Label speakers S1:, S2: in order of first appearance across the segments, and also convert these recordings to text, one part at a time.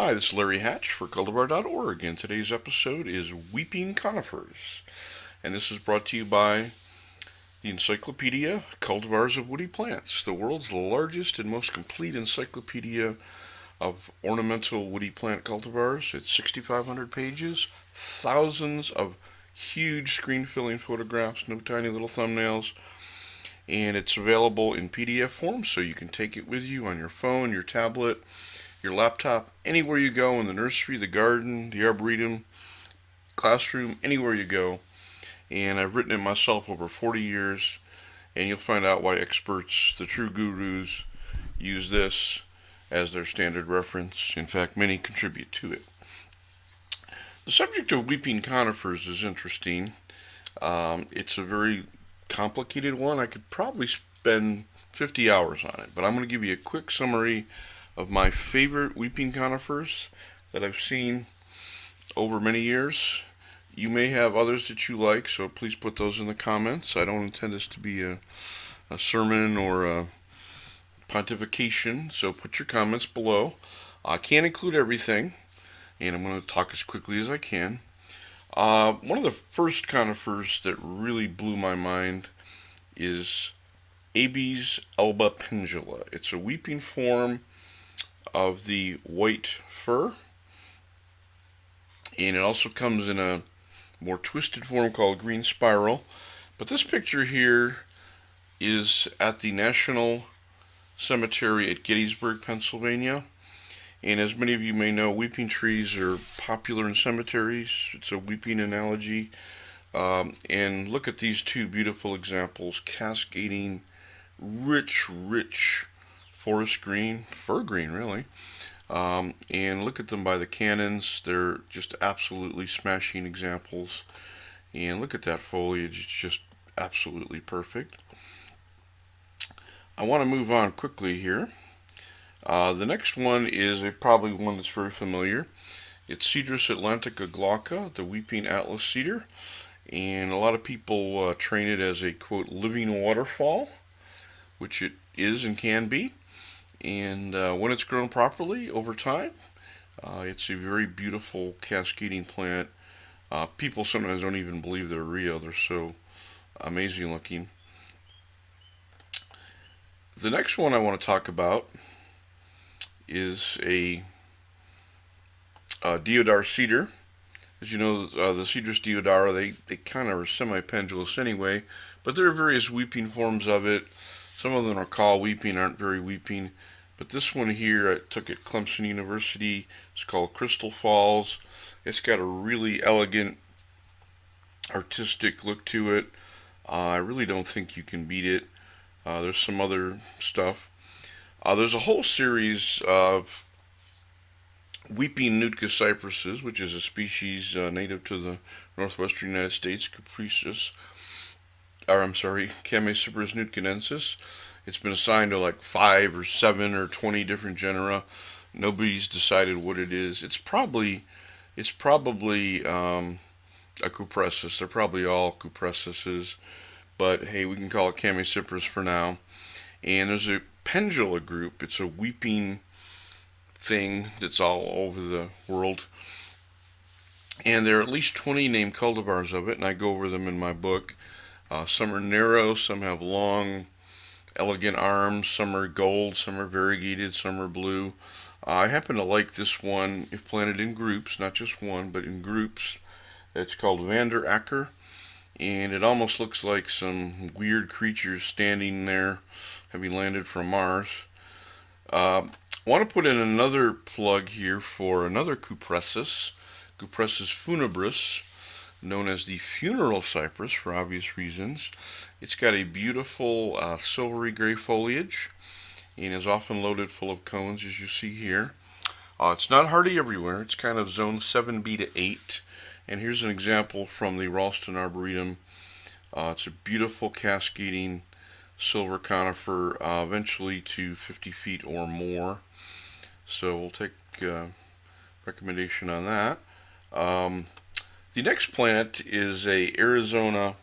S1: Hi, this is Larry Hatch for cultivar.org, and today's episode is Weeping Conifers. And this is brought to you by the Encyclopedia Cultivars of Woody Plants, the world's largest and most complete encyclopedia of ornamental woody plant cultivars. It's 6,500 pages, thousands of huge screen-filling photographs, no tiny little thumbnails, and it's available in PDF form, so you can take it with you on your phone, your tablet, your laptop, anywhere you go, in the nursery, the garden, the arboretum, classroom, anywhere you go. And I've written it myself over 40 years, and you'll find out why experts, the true gurus, use this as their standard reference. In fact, many contribute to it. The subject of weeping conifers is interesting. It's a very complicated one. I could probably spend 50 hours on it, but I'm going to give you a quick summary of my favorite weeping conifers that I've seen over many years. You may have others that you like, so please put those in the comments. I don't intend this to be a sermon or a pontification, so put your comments below. I can't include everything, and I'm going to talk as quickly as I can. One of the first conifers that really blew my mind is Abies alba pendula. It's a weeping form of the White Fir, and it also comes in a more twisted form called green spiral. But this picture here is at the National Cemetery at Gettysburg, Pennsylvania. And as many of you may know, weeping trees are popular in cemeteries. It's a weeping analogy. And look at these two beautiful examples, cascading, rich forest green, fir green really. And look at them by the cannons. They're just absolutely smashing examples. And look at that foliage. It's just absolutely perfect. I want to move on quickly here. The next one is probably one that's very familiar. It's Cedrus atlantica glauca, the weeping atlas cedar. And a lot of people train it as a, quote, living waterfall, which it is and can be. And when it's grown properly over time, it's a very beautiful cascading plant. People sometimes don't even believe they're real. They're so amazing looking. The next one I want to talk about is a Deodar cedar. As you know, the Cedrus deodara, they kind of are semi-pendulous anyway, but there are various weeping forms of it. Some of them are called weeping, aren't very weeping. But this one here, I took at Clemson University. It's called Crystal Falls. It's got a really elegant, artistic look to it. I really don't think you can beat it. There's some other stuff. There's a whole series of weeping Nootka Cypresses, which is a species native to the northwestern United States, Capricious. Camicypris nootkanensis. It's been assigned to like 5 or 7 or 20 different genera. Nobody's decided what it is. It's probably a cupressus. They're probably all cupressuses, but hey, we can call it Camicypris for now. And there's a pendula group. It's a weeping thing that's all over the world. And there are at least 20 named cultivars of it, and I go over them in my book. Some are narrow, some have long, elegant arms, some are gold, some are variegated, some are blue. I happen to like this one if planted in groups, not just one, but in groups. It's called Vander Acker, and it almost looks like some weird creatures standing there, having landed from Mars. I want to put in another plug here for another cupressus, Cupressus funebris, known as the funeral cypress for obvious reasons. It's got a beautiful silvery gray foliage and is often loaded full of cones, as you see here. It's not hardy everywhere. It's kind of zone 7B to 8. And here's an example from the Ralston Arboretum. It's a beautiful cascading silver conifer, eventually to 50 feet or more. So we'll take recommendation on that. The next plant is a Arizona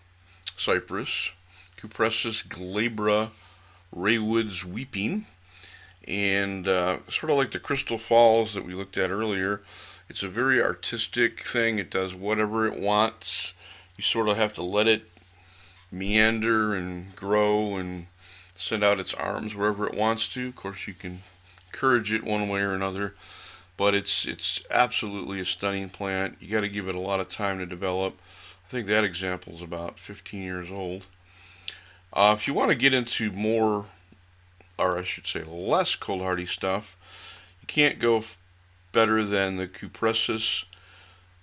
S1: cypress, Cupressus glabra Raywood's weeping. And sort of like the Crystal Falls that we looked at earlier, it's a very artistic thing. It does whatever it wants. You sort of have to let it meander and grow and send out its arms wherever it wants to. Of course, you can encourage it one way or another, but it's absolutely a stunning plant. You got to give it a lot of time to develop. I think that example is about 15 years old. If you want to get into more, or I should say less cold hardy stuff, you can't go better than the Cupressus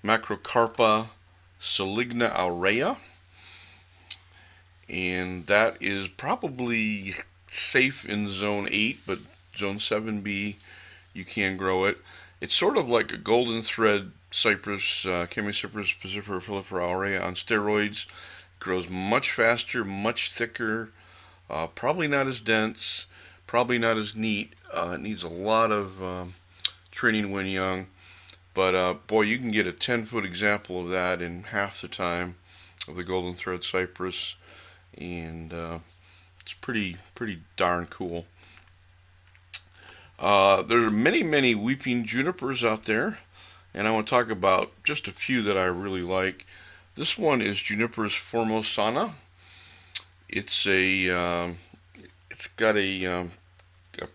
S1: macrocarpa saligna aurea, and that is probably safe in zone 8, but zone 7B you can grow it. It's sort of like a golden thread cypress, Chemicypress piscifera filifera aurea on steroids. It grows much faster, much thicker, probably not as dense, probably not as neat. It needs a lot of training when young. But boy, you can get a 10-foot example of that in half the time of the golden thread cypress, and it's pretty darn cool. There are many weeping junipers out there, and I want to talk about just a few that I really like. This one is Juniperus formosana. It's got a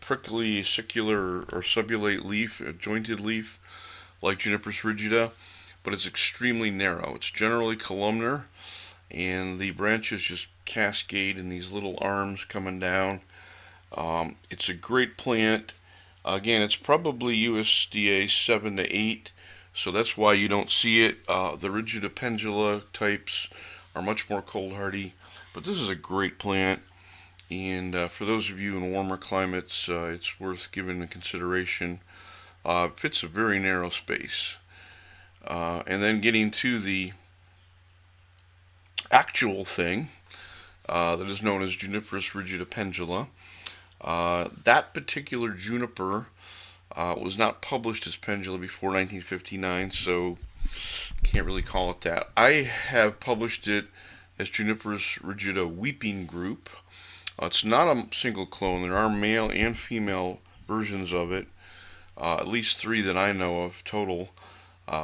S1: prickly acicular or subulate leaf, a jointed leaf, like Juniperus rigida, but it's extremely narrow. It's generally columnar, and the branches just cascade in these little arms coming down. It's a great plant. Again, it's probably USDA 7 to 8, so that's why you don't see it. The rigida pendula types are much more cold hardy, but this is a great plant, and for those of you in warmer climates, it's worth giving a consideration. It fits a very narrow space. And then getting to the actual thing that is known as Juniperus rigida pendula. That particular juniper was not published as pendula before 1959, so can't really call it that. I have published it as Juniperus rigida weeping group. It's not a single clone. There are male and female versions of it, at least 3 that I know of total.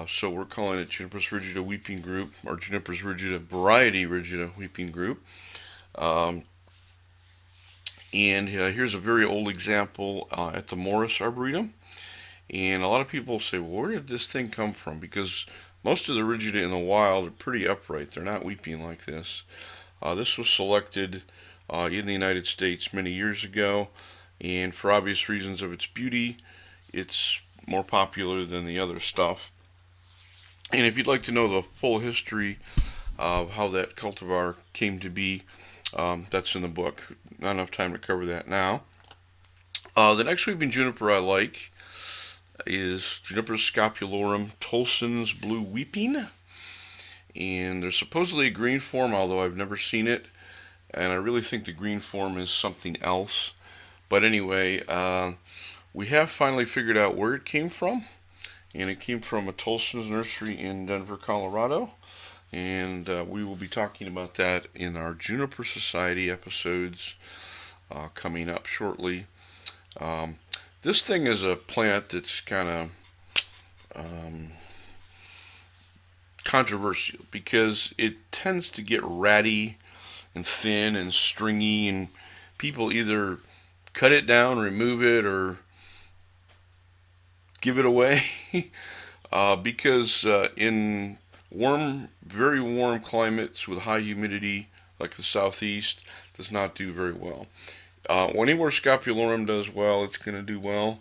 S1: So we're calling it Juniperus rigida weeping group, or Juniperus rigida variety rigida weeping group. And here's a very old example at the Morris Arboretum. And a lot of people say, well, where did this thing come from? Because most of the rigida in the wild are pretty upright. They're not weeping like this. This was selected in the United States many years ago. And for obvious reasons of its beauty, it's more popular than the other stuff. And if you'd like to know the full history of how that cultivar came to be, that's in the book. Not enough time to cover that now. The next weeping juniper I like is Juniperus Scapulorum Tolson's Blue Weeping. And there's supposedly a green form, although I've never seen it. And I really think the green form is something else. But anyway, we have finally figured out where it came from. And it came from a Tolson's nursery in Denver, Colorado. And we will be talking about that in our Juniper Society episodes coming up shortly. This thing is a plant that's kind of controversial because it tends to get ratty and thin and stringy, and people either cut it down, remove it, or give it away because in very warm climates with high humidity, like the southeast, does not do very well. Anywhere Scapulorum does well, it's going to do well,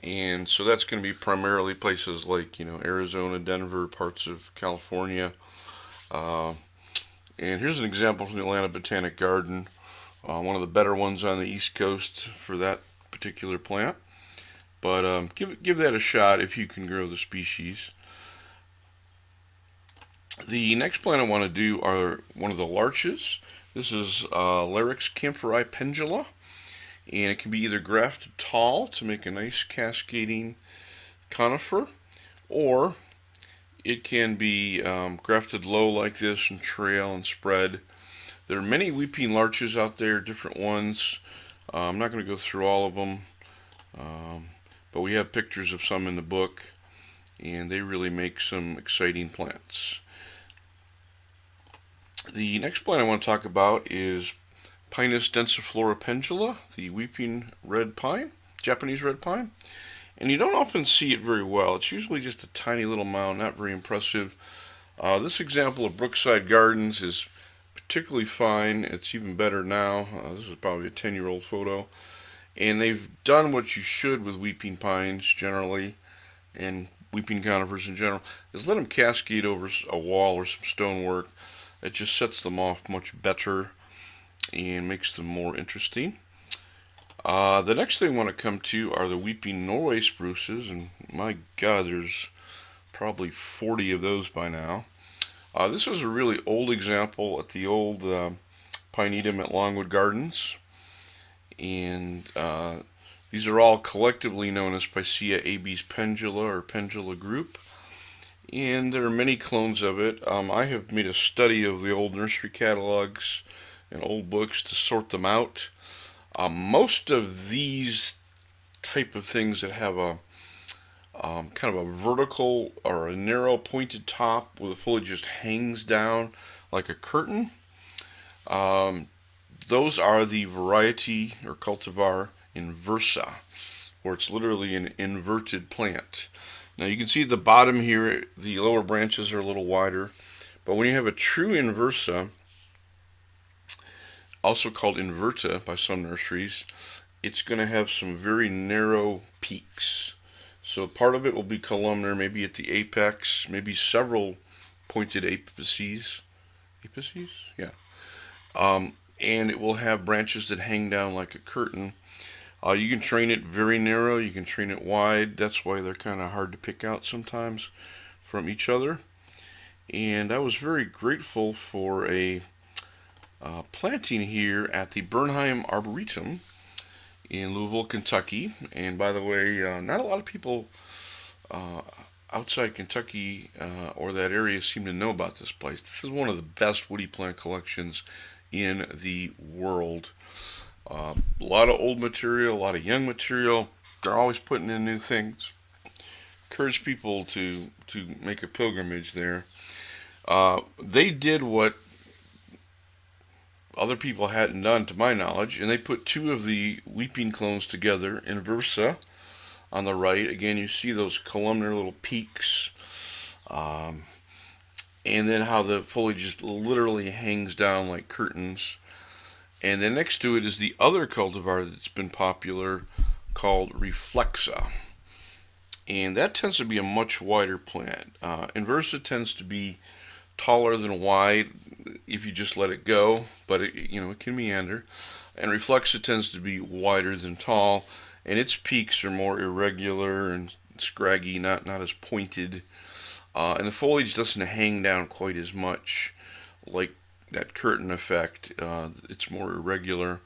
S1: and so that's going to be primarily places like Arizona, Denver, parts of California. And here's an example from the Atlanta Botanic Garden, one of the better ones on the East Coast for that particular plant. But give that a shot if you can grow the species. The next plant I want to do are one of the larches. This is Larix camphori pendula, and it can be either grafted tall to make a nice cascading conifer, or it can be grafted low like this and trail and spread. There are many weeping larches out there, different ones. I'm not going to go through all of them. But we have pictures of some in the book, and they really make some exciting plants. The next plant I want to talk about is Pinus densiflora pendula, the weeping red pine, Japanese red pine. And you don't often see it very well. It's usually just a tiny little mound, not very impressive. This example of Brookside Gardens is particularly fine. It's even better now. This is probably a 10-year-old photo. And they've done what you should with weeping pines generally, and weeping conifers in general, is let them cascade over a wall or some stonework. It just sets them off much better and makes them more interesting. The next thing I want to come to are the weeping Norway spruces, and my God, there's probably 40 of those by now. This is a really old example at the old Pinetum at Longwood Gardens, and these are all collectively known as Picea Abies pendula or pendula group, and there are many clones of it. I have made a study of the old nursery catalogs and old books to sort them out. Most of these type of things that have a kind of a vertical or a narrow pointed top where the foliage just hangs down like a curtain, those are the variety or cultivar inversa, where it's literally an inverted plant. Now you can see at the bottom here, the lower branches are a little wider, but when you have a true inversa, also called inverta by some nurseries, it's going to have some very narrow peaks. So part of it will be columnar, maybe at the apex, maybe several pointed apices. Apices? Yeah. And it will have branches that hang down like a curtain. You can train it very narrow, you can train it wide. That's why they're kind of hard to pick out sometimes from each other. And I was very grateful for a planting here at the Bernheim Arboretum in Louisville, Kentucky. And by the way, not a lot of people outside Kentucky or that area seem to know about this place. This is one of the best woody plant collections in the world. A lot of old material, a lot of young material. They're always putting in new things. Encourage people to make a pilgrimage there. They did what other people hadn't done, to my knowledge, and they put two of the weeping clones together, inversa on the right. Again, you see those columnar little peaks, and then how the foliage just literally hangs down like curtains. And then next to it is the other cultivar that's been popular called Reflexa, and that tends to be a much wider plant. Inversa tends to be taller than wide if you just let it go, but it can meander. And Reflexa tends to be wider than tall, and its peaks are more irregular and scraggy, not as pointed. And the foliage doesn't hang down quite as much like that curtain effect. It's more irregular.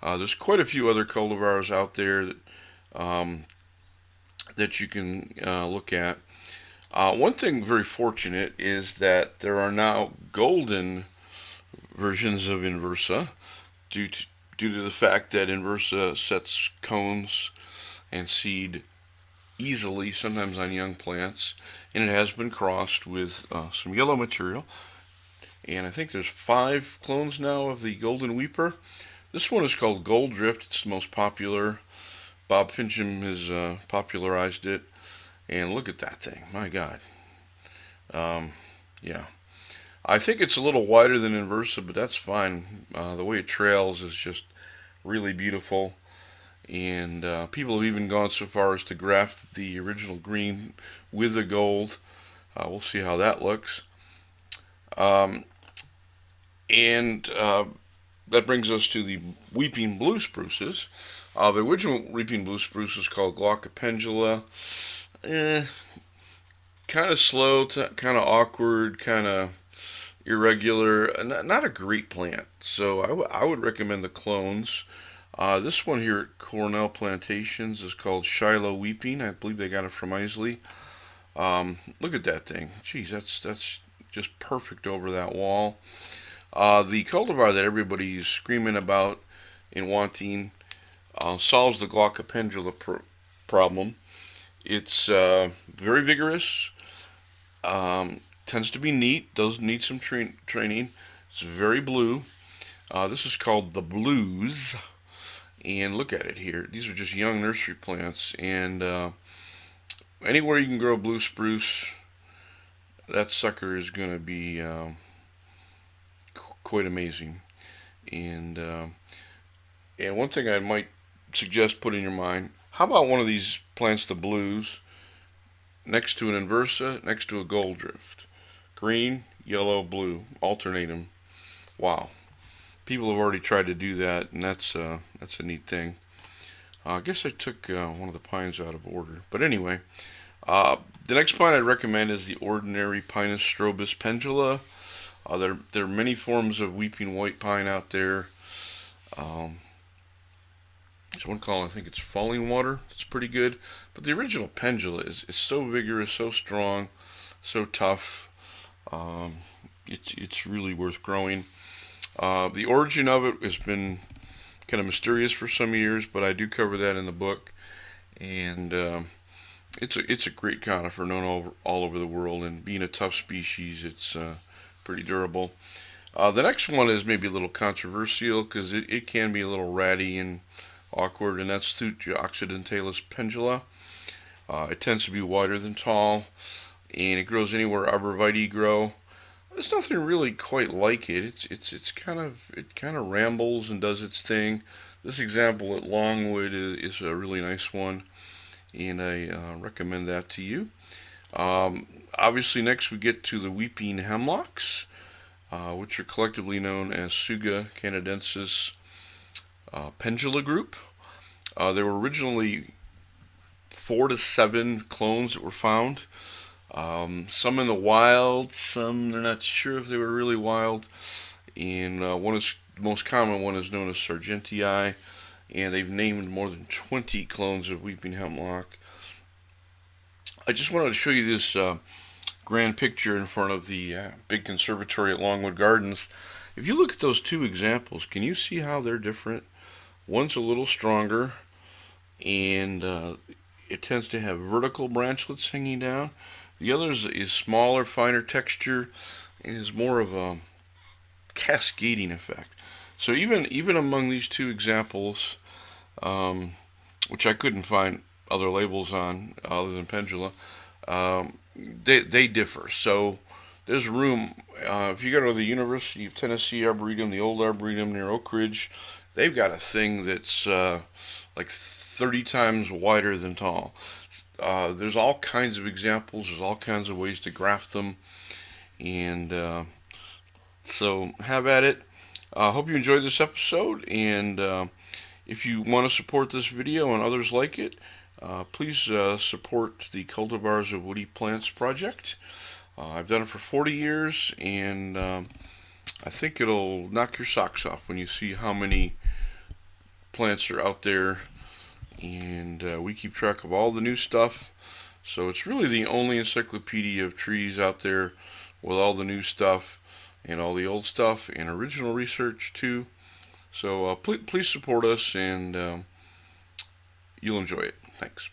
S1: There's quite a few other cultivars out there that you can look at. One thing very fortunate is that there are now golden versions of inversa due to the fact that inversa sets cones and seed easily, sometimes on young plants, and it has been crossed with some yellow material. And I think there's 5 clones now of the golden weeper. This one is called Gold Drift. It's the most popular. Bob Fincham has popularized it. And look at that thing. My God. Yeah. I think it's a little wider than inversa, but that's fine. The way it trails is just really beautiful. And people have even gone so far as to graft the original green with the gold. We'll see how that looks. And that brings us to the weeping blue spruces. The original weeping blue spruce is called Glauca pendula. Kind of slow, kind of awkward, kind of irregular. Not a great plant. So I would recommend the clones. This one here at Cornell Plantations is called Shiloh Weeping. I believe they got it from Isley. Look at that thing. Geez, that's just perfect over that wall. The cultivar that everybody's screaming about and wanting solves the glaucopendula problem. It's very vigorous, tends to be neat, does need some training. It's very blue. This is called the Blues. And look at it here. These are just young nursery plants. And anywhere you can grow blue spruce, that sucker is going to be quite amazing. And one thing I might suggest put in your mind, how about one of these plants, the Blues, next to an inversa, next to a gold drift? Green, yellow, blue. Alternate them. Wow. People have already tried to do that, and that's a neat thing. I guess I took one of the pines out of order. But anyway, the next pine I'd recommend is the ordinary Pinus strobus pendula. There are many forms of weeping white pine out there. There's one called, I think it's Falling Water. It's pretty good. But the original pendula is so vigorous, so strong, so tough. It's really worth growing. The origin of it has been kind of mysterious for some years, but I do cover that in the book. And it's a great conifer known all over the world. And being a tough species, it's pretty durable. The next one is maybe a little controversial because it can be a little ratty and awkward, and that's Tsuga occidentalis pendula. It tends to be wider than tall, and it grows anywhere arborvitae grow. There's nothing really quite like it. It kind of rambles and does its thing. This example at Longwood is a really nice one, and I recommend that to you. Obviously, next we get to the weeping hemlocks, which are collectively known as Tsuga canadensis pendula group. There were originally 4 to 7 clones that were found. Some in the wild, some they're not sure if they were really wild. And the most common one is known as sargentii, and they've named more than 20 clones of weeping hemlock. I just wanted to show you this grand picture in front of the big conservatory at Longwood Gardens. If you look at those two examples, can you see how they're different? One's a little stronger, and it tends to have vertical branchlets hanging down. The other is smaller, finer texture, and is more of a cascading effect. So even among these two examples, which I couldn't find other labels on other than pendula, they differ. So there's room. If you go to the University of Tennessee Arboretum, the old Arboretum near Oak Ridge, they've got a thing that's like 30 times wider than tall. There's all kinds of examples. There's all kinds of ways to graft them. And so have at it. Hope you enjoyed this episode. And if you want to support this video and others like it, please support the Cultivars of Woody Plants project. I've done it for 40 years, and I think it'll knock your socks off when you see how many plants are out there. And we keep track of all the new stuff. So it's really the only encyclopedia of trees out there with all the new stuff and all the old stuff and original research too. So please support us, and you'll enjoy it. Thanks.